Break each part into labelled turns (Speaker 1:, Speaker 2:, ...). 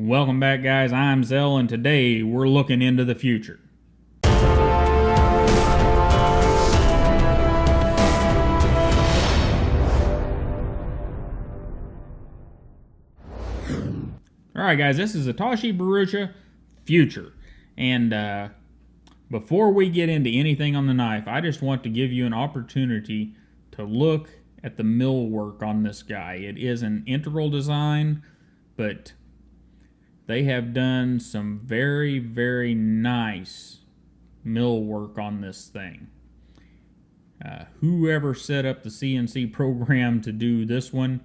Speaker 1: Welcome back, guys. I'm Zell, and today we're looking into the future. Alright, guys, this is a Tashi Bharucha future. And before we get into anything on the knife, I just want to give you an opportunity to look at the mill work on this guy. It is an integral design, but they have done some very, very nice mill work on this thing. Whoever set up the CNC program to do this one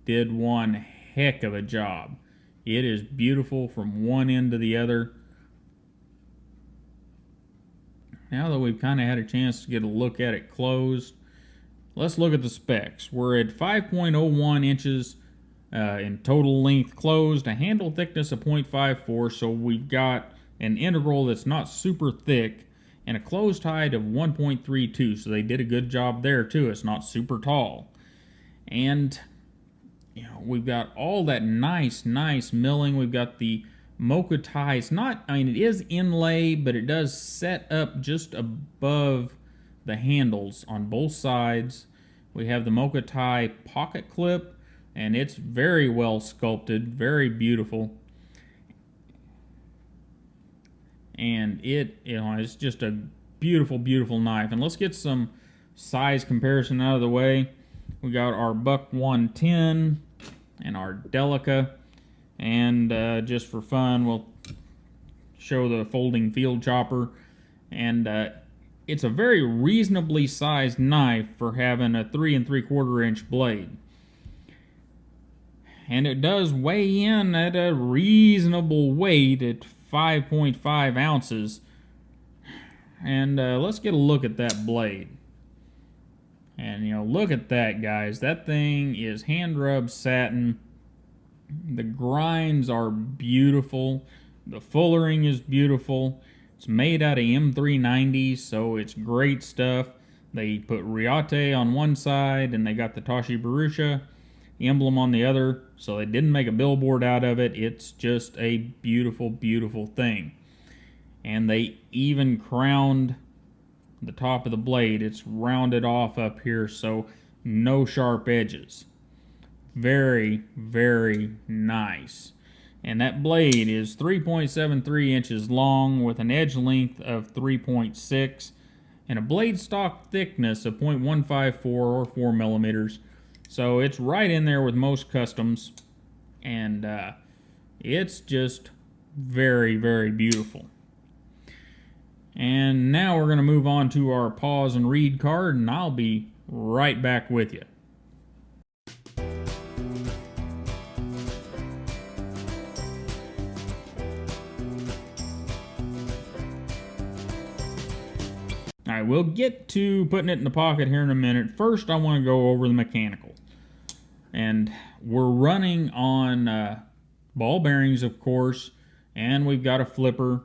Speaker 1: did one heck of a job. It is beautiful from one end to the other. Now that we've kind of had a chance to get a look at it closed, let's look at the specs. We're at 5.01 inches in total length closed, a handle thickness of 0.54, so we've got an integral that's not super thick, and a closed height of 1.32, so they did a good job there too. It's not super tall. And you know, we've got all that nice milling. We've got the mocha tie. It's not, I mean, it is inlay, but it does set up just above the handles on both sides. We have the mocha tie pocket clip, and it's very well sculpted, very beautiful. And it's just a beautiful, beautiful knife. And let's get some size comparison out of the way. We got our Buck 110 and our Delica, and just for fun, we'll show the folding field chopper. And it's a very reasonably sized knife for having a 3 3/4 inch blade. And it does weigh in at a reasonable weight at 5.5 ounces. And let's get a look at that blade. And, you know, look at that, guys. That thing is hand-rubbed satin. The grinds are beautiful. The fullering is beautiful. It's made out of M390, so it's great stuff. They put Riate on one side, and they got the Tashi Bharucha emblem on the other, so they didn't make a billboard out of it. It's just a beautiful, beautiful thing. And they even crowned the top of the blade. It's rounded off up here, so no sharp edges. Very, very nice. And that blade is 3.73 inches long with an edge length of 3.6 and a blade stock thickness of 0.154 or 4 millimeters. So it's right in there with most customs, and it's just very, very beautiful. And now we're going to move on to our pause and read card, and I'll be right back with you. Alright, we'll get to putting it in the pocket here in a minute. First, I want to go over the mechanical. And we're running on ball bearings, of course, and we've got a flipper,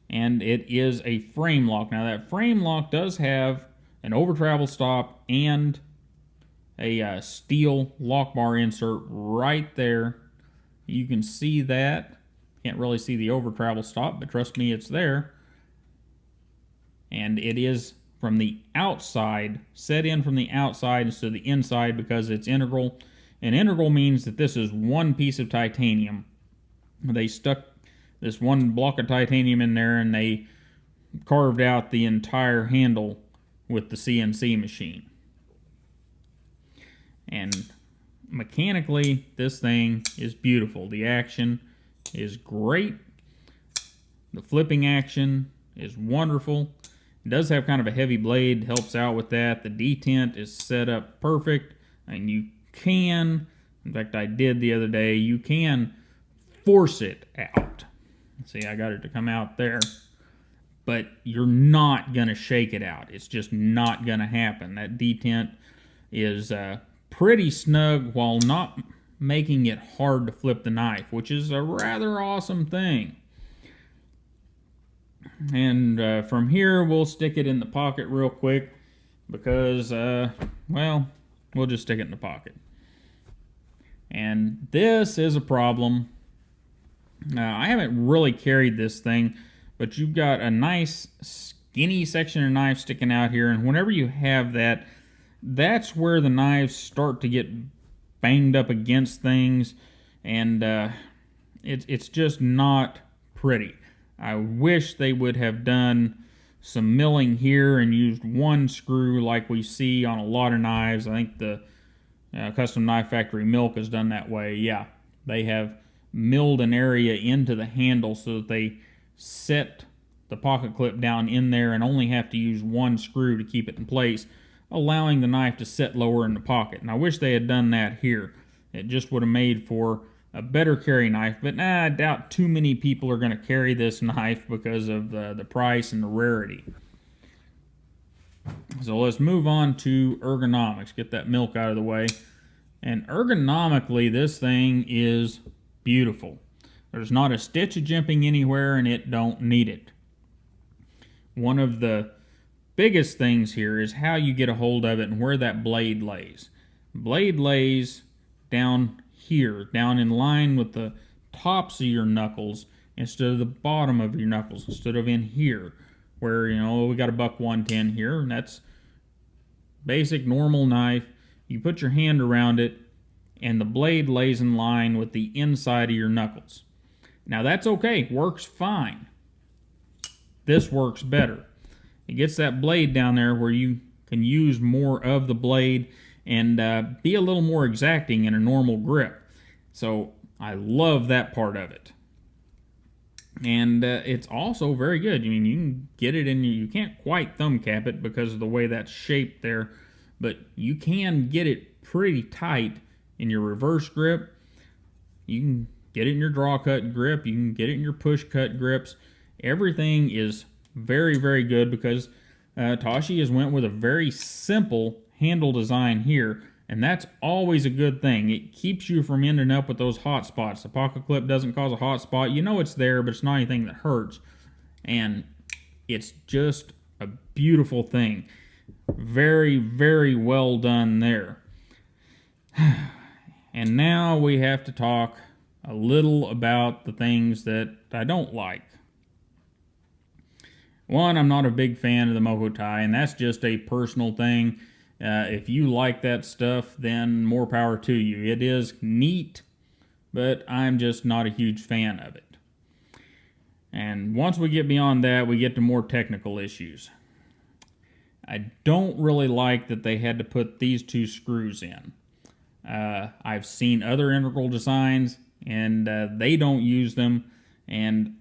Speaker 1: and it is a frame lock. Now, that frame lock does have an over travel stop and a steel lock bar insert right there. You can see that. Can't really see the over travel stop, but trust me, it's there. And it is from the outside, set in from the outside instead of the inside because it's integral. And integral means that this is one piece of titanium. They stuck this one block of titanium in there, and they carved out the entire handle with the CNC machine. And mechanically, this thing is beautiful. The action is great. The flipping action is wonderful. It does have kind of a heavy blade, helps out with that. The detent is set up perfect, and you can, in fact I did the other day, you can force it out. See, I got it to come out there, but you're not going to shake it out. It's just not going to happen. That detent is pretty snug while not making it hard to flip the knife, which is a rather awesome thing. And from here, we'll stick it in the pocket real quick because, well, we'll just stick it in the pocket. And this is a problem I haven't really carried this thing, but you've got a nice skinny section of knife sticking out here, and whenever you have that, that's where the knives start to get banged up against things, and it's just not pretty. I wish they would have done some milling here and used one screw like we see on a lot of knives. I think the Custom Knife Factory Milk has done that way. Yeah, they have milled an area into the handle so that they set the pocket clip down in there and only have to use one screw to keep it in place, allowing the knife to sit lower in the pocket. And I wish they had done that here. It just would have made for a better carry knife, but I doubt too many people are going to carry this knife because of the price and the rarity. So let's move on to ergonomics. Get that milk out of the way. And ergonomically, this thing is beautiful. There's not a stitch of jimping anywhere, and it don't need it. One of the biggest things here is how you get a hold of it and where that blade lays. Blade lays down here, down in line with the tops of your knuckles instead of the bottom of your knuckles, instead of in here where, you know, we got a buck 110 here, and that's basic normal knife. You put your hand around it and the blade lays in line with the inside of your knuckles. Now that's okay, works fine. This works better. It gets that blade down there where you can use more of the blade and be a little more exacting in a normal grip. So I love that part of it. And it's also very good. I mean, you can get it in, you can't quite thumb cap it because of the way that's shaped there, but you can get it pretty tight in your reverse grip. You can get it in your draw cut grip. You can get it in your push cut grips. Everything is very, very good because Tashi has went with a very simple handle design here, and that's always a good thing. It keeps you from ending up with those hot spots. The pocket clip doesn't cause a hot spot. You know it's there, but it's not anything that hurts. And it's just a beautiful thing. Very, very well done there. And now we have to talk a little about the things that I don't like. One, I'm not a big fan of the Mokotai, and that's just a personal thing. If you like that stuff, then more power to you. It is neat, but I'm just not a huge fan of it. And once we get beyond that, we get to more technical issues. I don't really like that they had to put these two screws in. I've seen other integral designs, and they don't use them, and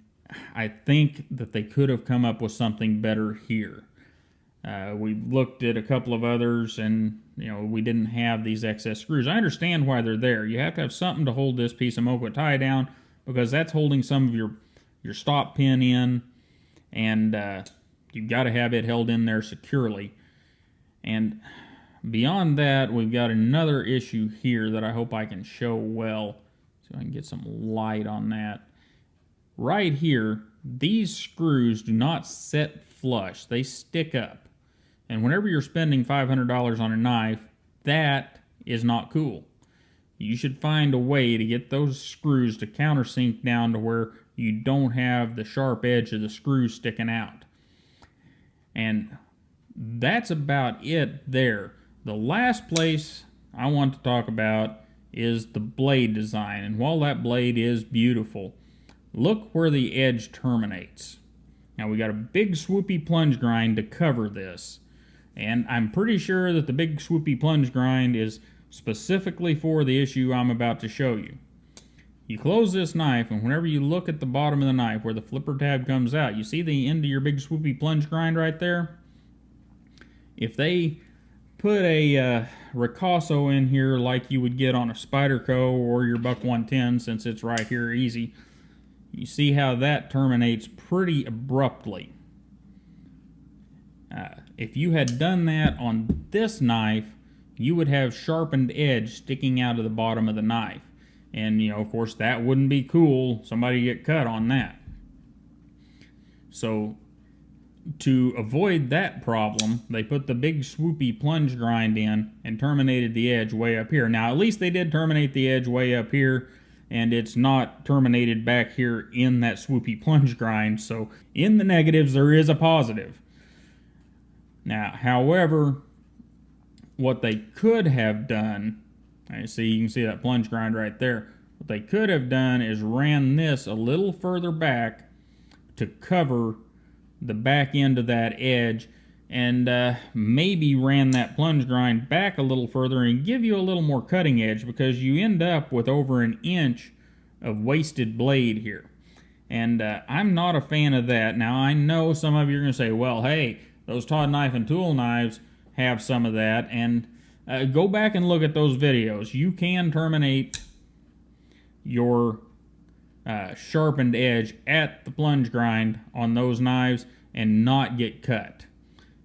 Speaker 1: I think that they could have come up with something better here. We looked at a couple of others, and we didn't have these excess screws. I understand why they're there. You have to have something to hold this piece of Mokotai down because that's holding some of your stop pin in, and you've got to have it held in there securely. And beyond that, we've got another issue here that I hope I can show well, so I can get some light on that. Right here, these screws do not set flush. They stick up. And whenever you're spending $500 on a knife, that is not cool. You should find a way to get those screws to countersink down to where you don't have the sharp edge of the screw sticking out. And that's about it there. The last place I want to talk about is the blade design. And while that blade is beautiful, look where the edge terminates. Now we got a big swoopy plunge grind to cover this. And I'm pretty sure that the big swoopy plunge grind is specifically for the issue I'm about to show you. You close this knife, and whenever you look at the bottom of the knife where the flipper tab comes out, you see the end of your big swoopy plunge grind right there? If they put a Ricasso in here like you would get on a Spyderco or your Buck 110, since it's right here easy, you see how that terminates pretty abruptly. If you had done that on this knife, you would have sharpened edge sticking out of the bottom of the knife. And, of course, that wouldn't be cool. Somebody get cut on that. So, to avoid that problem, they put the big swoopy plunge grind in and terminated the edge way up here. Now, at least they did terminate the edge way up here. and it's not terminated back here in that swoopy plunge grind. So in the negatives, there is a positive. Now, however, what they could have done, you can see that plunge grind right there. What they could have done is ran this a little further back to cover the back end of that edge, and maybe ran that plunge grind back a little further and give you a little more cutting edge, because you end up with over an inch of wasted blade here. And I'm not a fan of that. Now, I know some of you are going to say, well, hey, those Todd Knife and Tool knives have some of that, and go back and look at those videos. You can terminate your sharpened edge at the plunge grind on those knives and not get cut.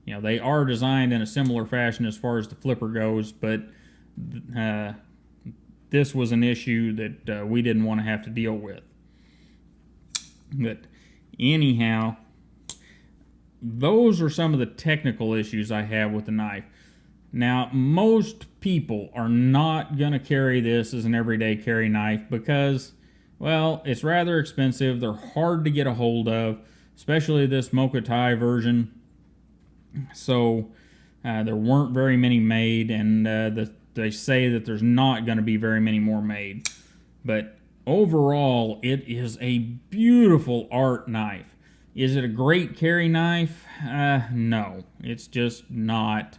Speaker 1: You know, they are designed in a similar fashion as far as the flipper goes, but this was an issue that we didn't want to have to deal with. But anyhow, those are some of the technical issues I have with the knife. Now, most people are not going to carry this as an everyday carry knife because, well, it's rather expensive. They're hard to get a hold of, especially this Mokotai version. So there weren't very many made, and they say that there's not going to be very many more made. But overall, it is a beautiful art knife. Is it a great carry knife? No, it's just not.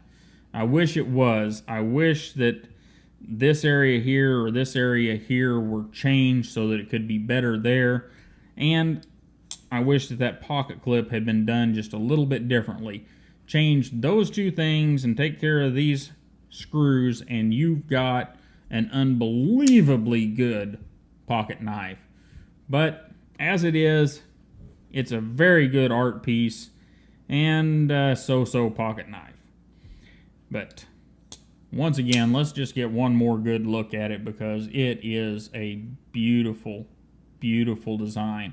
Speaker 1: I wish it was. I wish that this area here or this area here were changed so that it could be better there. And I wish that that pocket clip had been done just a little bit differently. Change those two things and take care of these screws, and you've got an unbelievably good pocket knife. But as it is, it's a very good art piece and so-so pocket knife. But once again, let's just get one more good look at it, because it is a beautiful, beautiful design.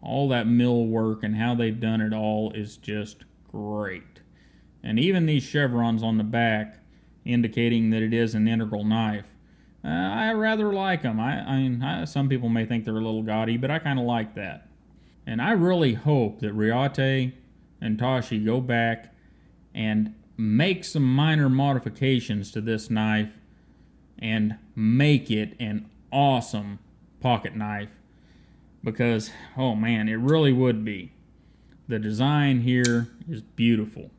Speaker 1: All that mill work and how they've done it all is just great. And even these chevrons on the back indicating that it is an integral knife, I rather like them. I mean, some people may think they're a little gaudy, but I kind of like that. And I really hope that Ryate and Tashi go back and make some minor modifications to this knife and make it an awesome pocket knife, because, oh man, it really would be. The design here is beautiful.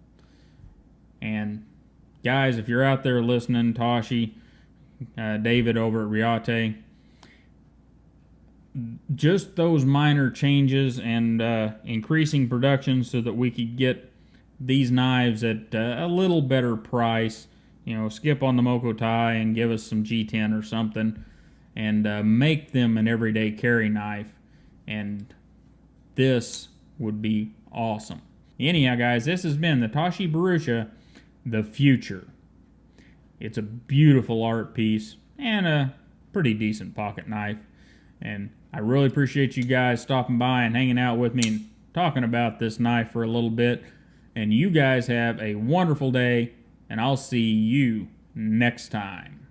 Speaker 1: And guys, if you're out there listening, Tashi, David over at Ryate, just those minor changes and increasing production so that we could get these knives at a little better price. You know, skip on the Mokotai and give us some G10 or something, and make them an everyday carry knife. And this would be awesome. Anyhow, guys, this has been the Tashi Bharucha, the Future. It's a beautiful art piece and a pretty decent pocket knife. And I really appreciate you guys stopping by and hanging out with me and talking about this knife for a little bit. And you guys have a wonderful day, and I'll see you next time.